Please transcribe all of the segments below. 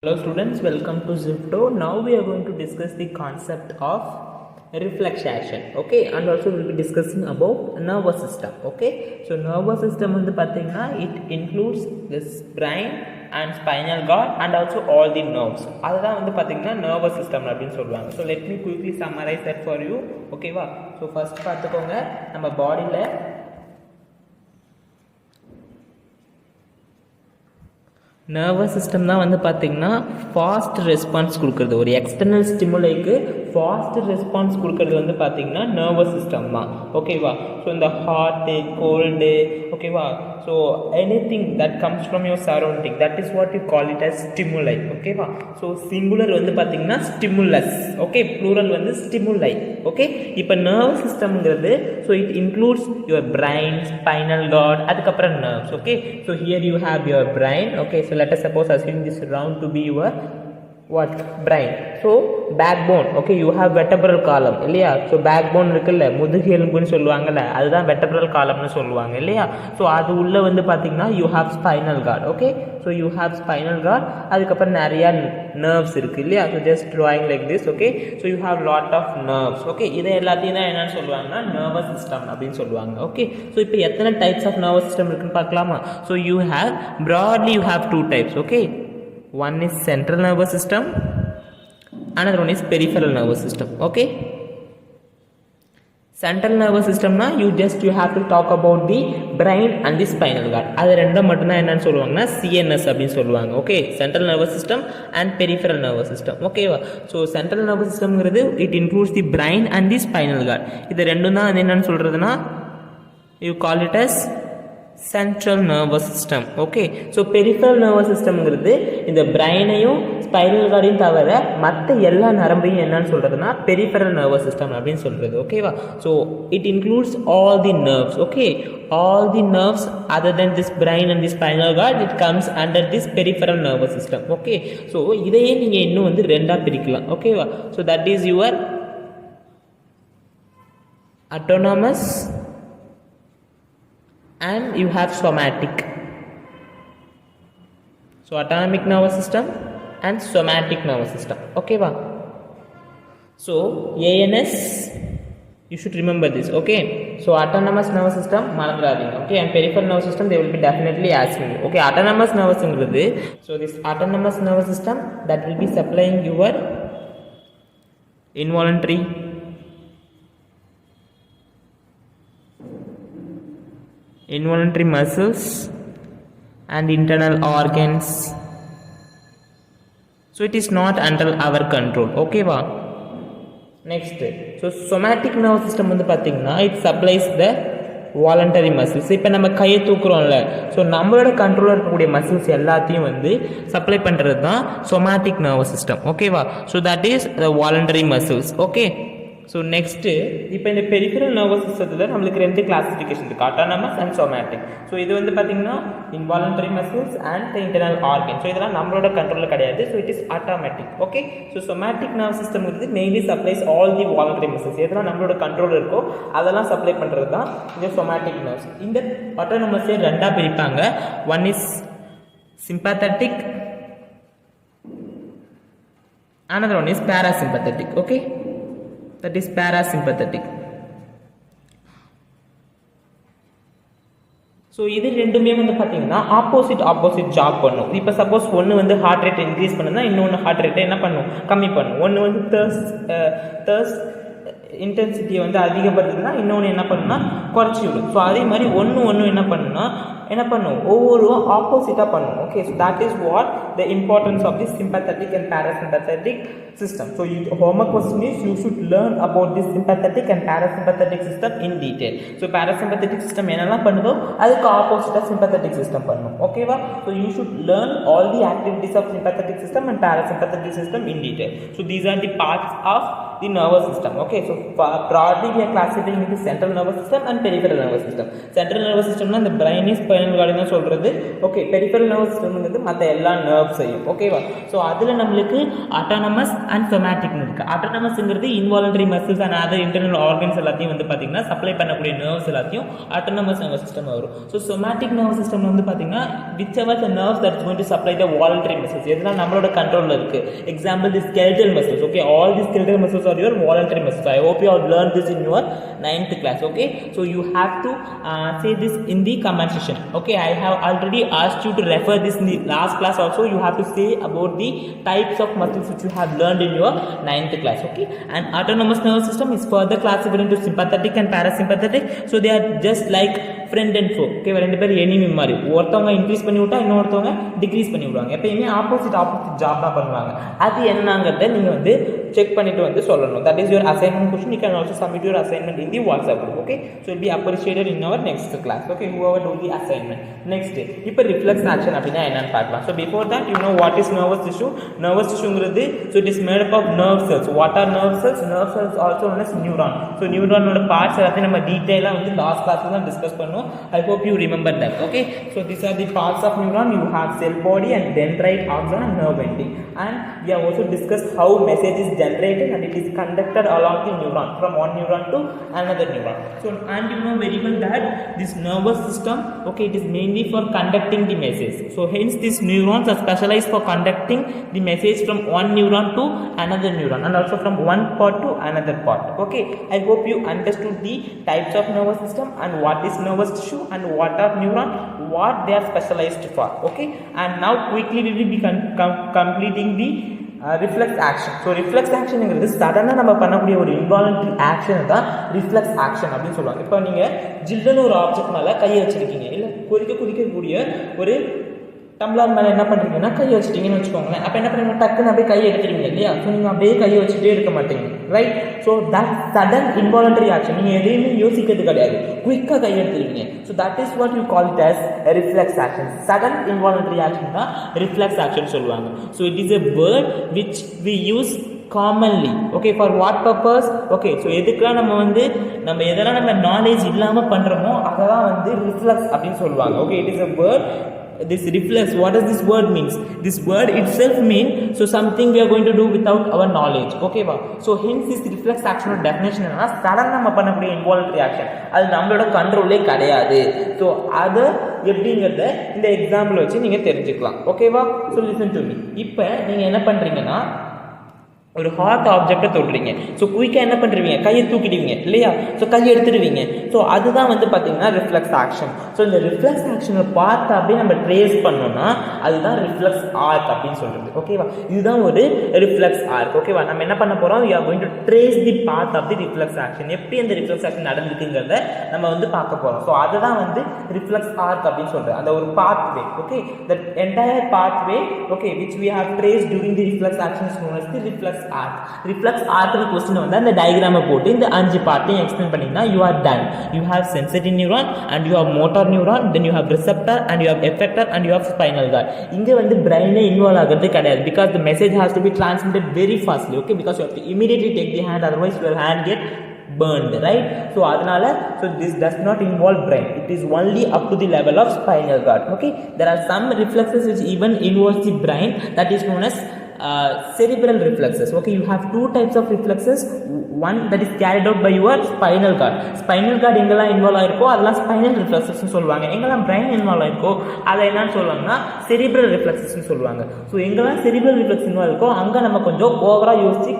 Hello students, welcome to Zipto. Now we are going to discuss the concept of reflection, okay, and also we will be discussing about nervous system, okay. So nervous system வந்து பாத்தீங்கன்னா it includes this brain and spinal cord and also all the nerves. அதுதான் வந்து பாத்தீங்கன்னா nervous system அப்படினு சொல்றாங்க. So let me quickly summarize that for you, okay வா. So first பாத்துக்கோங்க, நம்ம பாடியில நர்வஸ் சிஸ்டம் தான் வந்து பார்த்திங்கன்னா ஃபாஸ்ட் ரெஸ்பான்ஸ் கொடுக்குறது. ஒரு எக்ஸ்டர்னல் ஸ்டிமுலைக்கு ஃபாஸ்ட் ரெஸ்பான்ஸ் கொடுக்குறது வந்து பார்த்திங்கன்னா நர்வஸ் சிஸ்டம் தான், ஓகேவா. ஸோ இந்த ஹாட்டு, கோல்டு, ஓகேவா. So anything that comes from your surrounding, that is what you call it as stimuli, ஓகேவா. ஸோ சிங்குலர் வந்து பார்த்திங்கன்னா ஸ்டிமுலஸ், ஓகே. ப்ளூரல் வந்து ஸ்டிமுலை, ஓகே. இப்போ நர்வஸ் சிஸ்டம்ங்கிறது so it includes your brain, spinal cord, அதுக்கப்புறம் nerves, okay. So here you have your brain, okay. So let us suppose assume this round to be your what brain. So backbone, okay, you have vertebral column இல்லையா. So backbone இருக்குல்ல, முதுகு எலும்புன்னு சொல்லுவாங்கல்ல, அதுதான் vertebral columnனு சொல்லுவாங்க இல்லையா. So அது உள்ள வந்து பார்த்தீங்கன்னா you have spinal cord, okay. So you have spinal cord, அதுக்கப்புறம் நிறையா nerves இருக்கு இல்லையா. So just drawing like this, okay. So you have lot of nerves, okay. இதை எல்லாத்தையும் தான் என்னன்னு சொல்லுவாங்கன்னா nervous system அப்படின்னு சொல்லுவாங்க, okay. ஸோ இப்போ எத்தனை டைப்ஸ் ஆஃப் nervous system இருக்குன்னு பார்க்கலாமா. So you have broadly you have two types, okay. One is central nervous system, another one is peripheral nervous system, okay. Central nervous system na you have to talk about the brain and the spinal cord. அது ரெண்டும் மட்டும் தான் என்னன்னு சொல்லுவாங்கன்னா CNS அப்படின்னு சொல்லுவாங்க, okay. Central nervous system and peripheral nervous system, okay வா. So central nervous systemங்கிறது it includes the brain and the spinal cord. இது ரெண்டும் தான் என்னன்னு சொல்றதுன்னா you call it as central nervous system, okay. So peripheral nervous systemங்கிறது இந்த பிரைனையும் spinal கார்டையும் தவிர மற்ற எல்லா நரம்பையும் என்னன்னு சொல்றதுன்னா peripheral nervous system அப்படின்னு சொல்றது, ஓகேவா. So it includes all the nerves, okay. all the nerves other than this brain and the spinal cord, it comes under this peripheral nervous system, okay. So இதையே நீங்க இன்னும் வந்து ரெண்டா பிரிக்கலாம், ஓகேவா. So that is your autonomous and you have somatic. So autonomic nervous system and somatic nervous system, okay va. So ANS, you should remember this, okay. So autonomous nervous system malandradinga, okay. And peripheral nervous system they will be definitely asking you, okay. Autonomous nervous engradhu, so this autonomous nervous system that will be supplying your involuntary muscles and internal organs. So it is not under our control, okay va. Next, so somatic nervous system வந்து பாத்தீங்கன்னா it supplies the voluntary muscles. இப்போ நம்ம கையை தூக்குறோம்ல, so நம்மளோட கண்ட்ரோலில் இருக்கக்கூடிய muscles எல்லாத்தையும் வந்து சப்ளை பண்ணுறது தான் somatic nervous system, ஓகேவா. So that is the voluntary muscles, okay. So next இப்போ இந்த பெரிஃபரல் நர்வஸ் சிஸ்டத்தில் நம்மளுக்கு ரெண்டு கிளாசிஃபிகேஷன் இருக்குது, ஆட்டானமஸ் அண்ட் சொமேட்டிக். ஸோ இது வந்து பார்த்தீங்கன்னா involuntary muscles and the internal organ. So இதெல்லாம் நம்மளோட கண்ட்ரோலில் கிடையாது. So it is automatic, okay. So somatic nerve system வந்து mainly supplies all the voluntary muscles. எதெல்லாம் நம்மளோட கண்ட்ரோல் இருக்கோ அதெல்லாம் சப்ளை பண்ணுறது தான் இந்த சொமேட்டிக் நர்வ்ஸ். இந்த ஆட்டோனமஸே ரெண்டாக பிரிப்பாங்க. One is sympathetic, another one is parasympathetic, okay. That is parasympathetic. So இது ரெண்டுமே வந்து பார்த்தீங்கன்னா ஆப்போசிட் ஜாப் பண்ணும். இப்போ சப்போஸ் ஒன்று வந்து ஹார்ட் ரேட் இன்க்ரீஸ் பண்ணுன்னா இன்னொன்று ஹார்ட் ரேட்டை என்ன பண்ணும், கம்மி பண்ணும். ஒன்று வந்து தர்ஸ்ட் இன்டென்சிட்டியை வந்து அதிகப்படுத்துதுன்னா இன்னொன்று என்ன பண்ணுன்னா குறைச்சி விடும். ஸோ அதே மாதிரி ஒன்று என்ன பண்ணும் ஒவ்வொரு ஆப்போசிட்டாக பண்ணும், okay. So that is what the importance of the sympathetic and parasympathetic system. So homework question is you should learn about this sympathetic and parasympathetic system in detail. So parasympathetic system என்னெல்லாம் பண்ணுதோ அதுக்கு ஆப்போசிட்டாக sympathetic system பண்ணும், ஓகேவா. So you should learn all the activities of sympathetic system and parasympathetic system in detail. So these are the parts of the nervous system, okay. So broadly we are classifying into central nervous system and peripheral nervous system. Central nervous system na the brain is spinal cord nu solradhu, okay. Peripheral nervous system வந்து மற்ற எல்லா nerves ஐயும், ஓகேவா. So அதில் நம்மளுக்கு autonomous and சொமேட்டிக்னு இருக்குது. ஆட்டோனமஸ்ங்கிறது involuntary muscles and other internal organs எல்லாத்தையும் வந்து பார்த்தீங்கன்னா சப்ளை பண்ணக்கூடிய நர்வ்ஸ் எல்லாத்தையும் ஆட்டோனமஸ் நர்வஸ் சிஸ்டம் வரும். ஸோ சொமேட்டிக் நர்வஸ் சிஸ்டம் வந்து பார்த்தீங்கன்னா whichever the nerves that is going to supply the voluntary muscles, எதுனா நம்மளோட கண்ட்ரோலில் இருக்குது. Example the skeletal muscles. Okay, all the skeletal muscles are your voluntary muscles. I hope you have learned this in your 9th class. Okay, so you have to say this in the comment section. Okay, I have already asked you to refer this in the last class also. You have to say about the types of muscles which you have learned in your 9th class. Okay, and autonomous nervous system is further classified into sympathetic and parasympathetic. So they are just like friend and foe. Okay, ரெண்டு பேர் enemy மாதிரி, ஒருத்தவங்க increase பண்ணி விட்டா இன்னொருத்தவங்க degrees பண்ணி விடுவாங்க. எப்பயுமே ஆப்போசிட் ஜாப் தான் பண்ணுவாங்க. அது என்னங்கிறத நீங்கள் வந்து செக் பண்ணிட்டு வந்து சொல்லணும். That is your assignment question. You can also submit your assignment in the WhatsApp group. Okay, so it be appreciated in our next class. Okay, whoever do the assignment. Next இப்போ reflex action அப்படின்னா என்னன்னு பார்க்கலாம். So before that you know what is nervous tissue. Nervous டிஷ்யூங்கிறது so it is made up of nerve cells. What are nerve cells? Nerve cells also known as neuron. So நியூரானோட parts எல்லாத்தையும் நம்ம டீட்டெயிலாக வந்து last கிளாஸில் தான் discuss பண்ணுவோம். I hope you remember that. Okay, so these are the parts of neuron. You have cell body and dendrite, axon and nerve ending. And we have also discussed how message is generated and it is conducted along the neuron from one neuron to another neuron. So and you know very well that this nervous system, okay, it is mainly for conducting the message. So hence these neurons are specialized for conducting the message from one neuron to another neuron and also from one part to another part. Okay, I hope you understood the types of nervous system and what is nervous tissue and what are neuron, what they are specialized for. Okay, and now quickly we will be completing the reflex action. So reflex ஆக்ஷனுங்கிறது சடனாக நம்ம பண்ணக்கூடிய ஒரு involuntary ஆக்ஷனை தான் reflex action அப்படின்னு சொல்லுவாங்க. இப்போ நீங்கள் ஜில்லுன்னு ஒரு ஆப்ஜெக்ட் மேலே கையை வச்சுருக்கீங்க, இல்லை குதிக்கக்கூடிய ஒரு டம்ளர் மேலே என்ன பண்ணுறீங்கன்னா கையை வச்சுட்டீங்கன்னு வச்சுக்கோங்களேன். அப்போ என்ன பண்ணுறீங்க, டக்குன்னு அப்படியே கையை எடுத்துருவீங்க இல்லையா? ஸோ நீங்கள் அப்படியே கையை வச்சுட்டே இருக்க மாட்டீங்க, right? So that sudden involuntary action. நீங்கள் எதையுமே யோசிக்கிறது கிடையாது, குயிக்காக கையை எடுத்துருவீங்க. So that is what you call it as reflex action. Sudden involuntary action தான் ரிஃப்ளெக்ஸ் ஆக்ஷன் சொல்லுவாங்க. So it is a word which we use commonly. Okay, for what purpose? Okay, so எதுக்குலாம் நம்ம எதெல்லாம் நம்ம நாலேஜ் இல்லாமல் பண்ணுறோமோ அதை தான் வந்து ரிஃப்ளெக்ஸ் அப்படின்னு சொல்லுவாங்க. Okay, it is a word. This reflex, what does this word means? This word itself mean so something we are going to do without our knowledge. Okay va? So hence this reflex action or definition enna sudden நம்ம பண்ணக்கூடிய involuntary action, அது நம்மளோட கண்ட்ரோல்லே கிடையாது. So அதை எப்படிங்கிறத இந்த example வச்சு நீங்கள் தெரிஞ்சுக்கலாம். ஓகேவா? So listen to me. இப்போ நீங்கள் என்ன பண்ணுறீங்கன்னா ஒரு ஹாட் ஆப்ஜெக்டை தொடுறீங்க. ஸோ குயிக்காக என்ன பண்ணுறீங்க, கையை தூக்கிடுவீங்க இல்லையா? ஸோ கையை எடுத்துடுவீங்க. ஸோ அதுதான் வந்து பார்த்தீங்கன்னா ரிஃப்ளெக்ஸ் ஆக்ஷன். ஸோ இந்த ரிஃப்ளெக்ஸ் ஆக்ஷனை பார்த்து அப்படியே நம்ம ட்ரேஸ் பண்ணோம்னா அதுதான் ரிஃப்ளெக்ஸ் ஆர்க் அப்படின்னு சொல்கிறது. ஓகேவா? இதுதான் ஒரு ரிஃப்ளெக்ஸ் ஆர்க். ஓகேவா? நம்ம என்ன பண்ண போகிறோம், you are going to trace the path of the reflex action. எப்படி அந்த ரிஃப்ளெக்ஸ் ஆக்ஷன் நடந்துக்குங்கிறத நம்ம வந்து பார்க்க போகிறோம். ஸோ அதுதான் வந்து ரிஃப்ளெக்ஸ் ஆர்க் அப்படின்னு சொல்கிறது. அந்த ஒரு pathway, okay, that entire pathway, okay, which we have trace during the reflex action is known as the reflex arc. Reflex ஆர்க்னு கொஸ்டின் வந்து அந்த டயக்ராமை போட்டு இந்த 5 பார்ட்டையும் எக்ஸ்பிளைன் பண்ணிங்கன்னா you are done. You have sensory neuron and you have motor neuron, then you have receptor and you have effector and you have spinal cord. இங்கே வந்து பிரெயினே இன்வால்வ் ஆகிறது கிடையாது. Because the message has to be transmitted very fastly. Okay, because you have to immediately take the hand, otherwise your hand get burned, right? So adanaala, so this does not involve brain, it is only up to the level of spinal cord. Okay, there are some reflexes which even involves the brain, that is known as cerebral reflexes. Okay, you have two types of reflexes. One that is carried out by your spinal cord. Spinal cord எங்கெல்லாம் involve ஆயிருக்கோ அதெல்லாம் spinal ரிஃப்ளெக்ஸஸ்னு சொல்லுவாங்க. எங்கெல்லாம் brain involve ஆயிருக்கோ அதை என்னன்னு சொல்லுவாங்கன்னா cerebral ரிஃப்ளெக்ஸஸ்னு சொல்லுவாங்க. So எங்கெல்லாம் cerebral reflex involve இருக்கோ அங்கே நம்ம கொஞ்சம் ஓவராக யோசிச்சு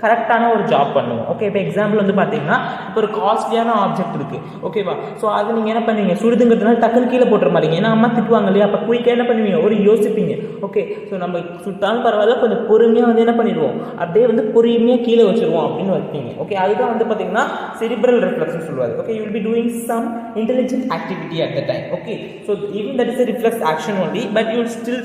கரெக்டான ஒரு ஜாப் பண்ணுவோம். ஓகே, இப்போ எக்ஸாம்பிள் வந்து பார்த்தீங்கன்னா இப்போ ஒரு காஸ்ட்லியான ஆப்ஜெக்ட் இருக்குது. ஓகேவா? ஸோ அது நீங்கள் என்ன பண்ணுவீங்க, சுடுதுங்கிறதுனால டக்குன்னு கீழே போட்டுற மாட்டீங்க. ஏன்னா அம்மா திட்டுவாங்க இல்லையா? அப்போ குயிக்காக என்ன பண்ணுவீங்க, ஒரு யோசிப்பீங்க. ஓகே, ஸோ நம்ம சுட்டாலும் பரவாயில்ல, கொஞ்சம் பொறுமையாக வந்து என்ன பண்ணிடுவோம், அப்படியே வந்து பொறுமையாக கீழே வச்சுருவோம் அப்படின்னு வைப்பீங்க. ஓகே, அதுதான் வந்து பார்த்தீங்கன்னா செரிப்ரல் ரிஃப்ளெக்ஸ்னு சொல்லுவாங்க. Okay, you will be doing some intelligent activity at the time. Okay, so even that is a reflex action only, but you will still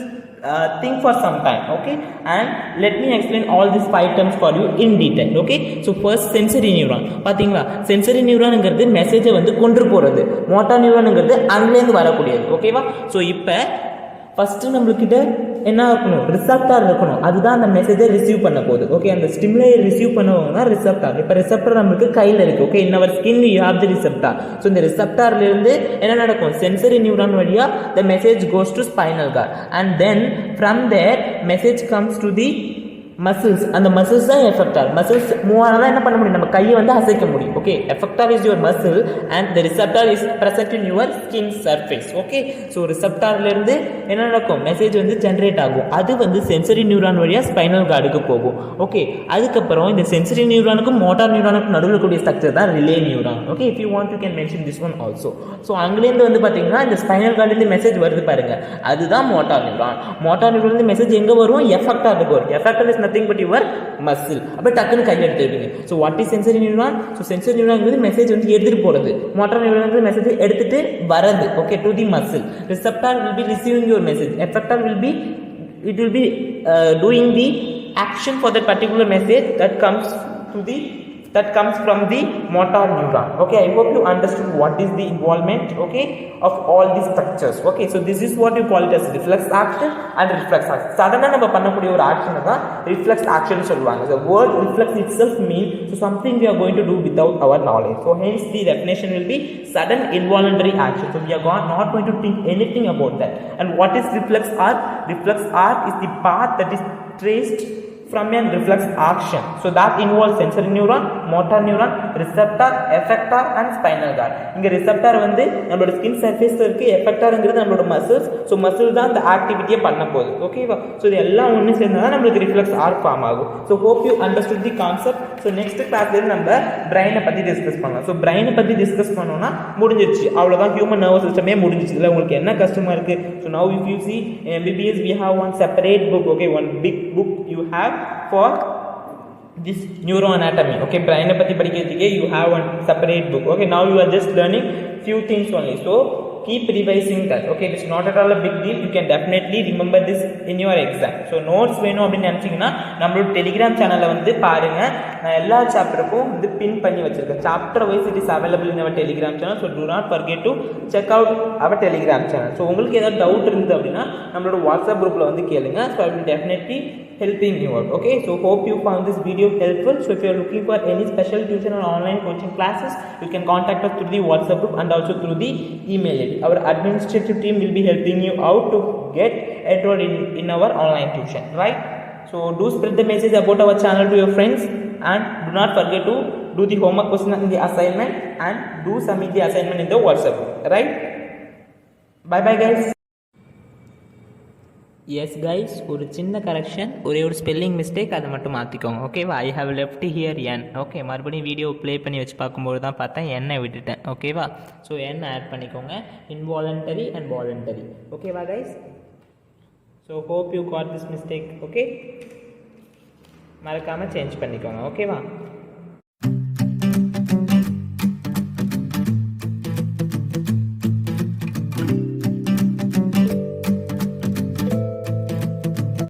think for some time. Okay, and let me explain all these 5 terms for you in detail. Okay, so first sensory neuron. பாத்தீங்களா, sensory நியூரான்ங்கிறது மெசேஜை வந்து கொண்டு போகிறது, motor நியூரான்ங்கிறது அங்கேருந்து வரக்கூடியது. ஓகேவா? So இப்போ first நம்மளுக்கிட்ட என்ன இருக்கணும், ரிசப்டார் இருக்கணும். அதுதான் அந்த மெசேஜை ரிசீவ் பண்ண போகுது. ஓகே, அந்த ஸ்டிமுலை ரிசீவ் பண்ணவங்க தான் ரிசப்டார். இப்போ ரிசப்டார் நம்மளுக்கு கையில் இருக்குது. Okay, in our skin you have the receptor. ஸோ இந்த ரிசப்டார்லேருந்து என்ன நடக்கும், சென்சரி நியூரான் வழியாக the message goes to spinal cord and then from there message comes to the muscles, அந்த மசில்ஸ் தான் எஃபெக்டார். மசில்ஸ் மூவ் ஆனால் தான் என்ன பண்ண முடியும், நம்ம கையை வந்து அசைக்க முடியும். Okay, effector is your muscle and the receptor is present in your skin surface. Okay, so ரிசெப்டார்லேருந்து என்ன நடக்கும், மெசேஜ் வந்து ஜென்ரேட் ஆகும். அது வந்து சென்சரி நியூரான் வழியாக ஸ்பைனல் கார்டுக்கு போகும். ஓகே, அதுக்கப்புறம் இந்த சென்சரி நியூரானுக்கும் மோட்டார் நியூரானுக்கும் நடுவில் கூடிய ஸ்ட்ரக்சர் தான் relay neuron. Okay, if you want you can mention this one also. So அங்கேருந்து வந்து பார்த்தீங்கன்னா இந்த ஸ்பைனல் கார்டுலேருந்து மெசேஜ் வருது பாருங்க, அதுதான் மோட்டார் நியூரான். மோட்டார் நியூரான்லேருந்து மெசேஜ் எங்கே வரும், எஃபெக்டாருக்கு வரும். Effector is nothing but your muscle. அப்போ டக்குன்னு கையில் எடுத்துக்கிங்க. So what is sensory neuron? So sensory நியூரான்ங்கிறது மெசேஜ் வந்து எடுத்துகிட்டு போகிறது, மோட்டார் நியூரான் மெசேஜ் எடுத்துகிட்டு வரது. Okay, to the muscle. Receptor will be receiving your message. Effector will be doing the action for that particular message that comes from the motor neuron. Okay, I hope you understood what is the involvement, okay, of all these structures. Okay, so this is what you call it as reflex action and reflex action. Suddenly நம்ம பண்ணக்கூடிய ஒரு action தான் reflex action சொல்லுவாங்க. The word reflex itself means so something we are going to do without our knowledge. So hence the definition will be sudden involuntary action. So we are not going to think anything about that. And what is reflex arc? Reflex arc is the path that is traced from a reflex action. So that involves sensory neuron, motor neuron, receptor, effector and spinal cord. இங்க receptor வந்து நம்மளோட skin surface இருக்கு, effectorங்கிறது நம்மளோட muscles. So muscle தான் அந்த ஆக்டிவிட்டியை பண்ண போகுது. ஓகேவா? ஸோ இது எல்லாம் ஒன்று சேர்ந்தா தான் நம்மளுக்கு ரிஃப்ளெக்ஸ் ஆர்க் ஃபார்ம் ஆகும். So hope you understood the concept. So next கிளாஸ்லேருந்து நம்ம பிரெயினை பற்றி டிஸ்கஸ் பண்ணலாம். ஸோ பிரெயினை பற்றி டிஸ்கஸ் பண்ணோம்னா முடிஞ்சிருச்சு, அவ்வளோதான். ஹியூமன் நர்வஸ் சிஸ்டமே முடிஞ்சிச்சு. இதில் உங்களுக்கு என்ன கஷ்டமாக இருக்குது? So now if you see MBBS we have one separate book. Okay, one big book you have for this neuroanatomy. Okay, brain பத்தி படிக்கிறதுக்கே you have one separate book. Okay, now you are just learning few things only. So keep revising that. Okay, it's not at all a big deal. You can definitely remember this in your exam. So notes வேணும் அப்படின்னு நினச்சிங்கன்னா நம்மளோட Telegram சேனலில் வந்து பாருங்கள். நான் எல்லா சாப்டருக்கும் வந்து பின் பண்ணி வச்சுருக்கேன். Chapter wise it is available in our Telegram channel. So do not forget to check out our Telegram channel. So உங்களுக்கு ஏதாவது டவுட் இருந்தது அப்படின்னா நம்மளோட வாட்ஸ்அப் குரூப்பில் வந்து கேளுங்க. So I will definitely helping you out. Okay, so hope you found this video helpful. So if you are looking for any special tuition or online coaching classes, you can contact us through the WhatsApp group and also through the email ID. Our administrative team will be helping you out to get enrolled in our online tuition, right? So do spread the message about our channel to your friends and do not forget to do the homework question in the assignment and do submit the assignment in the WhatsApp group, right? Bye bye guys. S guys, ஒரு சின்ன correction, ஒரே ஒரு spelling mistake, அதை மட்டும் மாற்றிக்கோங்க. ஓகேவா? I have left here N. Okay, மறுபடியும் video play பண்ணி வச்சு பார்க்கும்போது தான் பார்த்தேன் என்னை விட்டுட்டேன். ஓகேவா? ஸோ என் ஆட் பண்ணிக்கோங்க. Involuntary and voluntary. ஓகேவா guys? So hope you got this mistake. Okay, மறக்காமல் சேஞ்ச் பண்ணிக்கோங்க. ஓகேவா?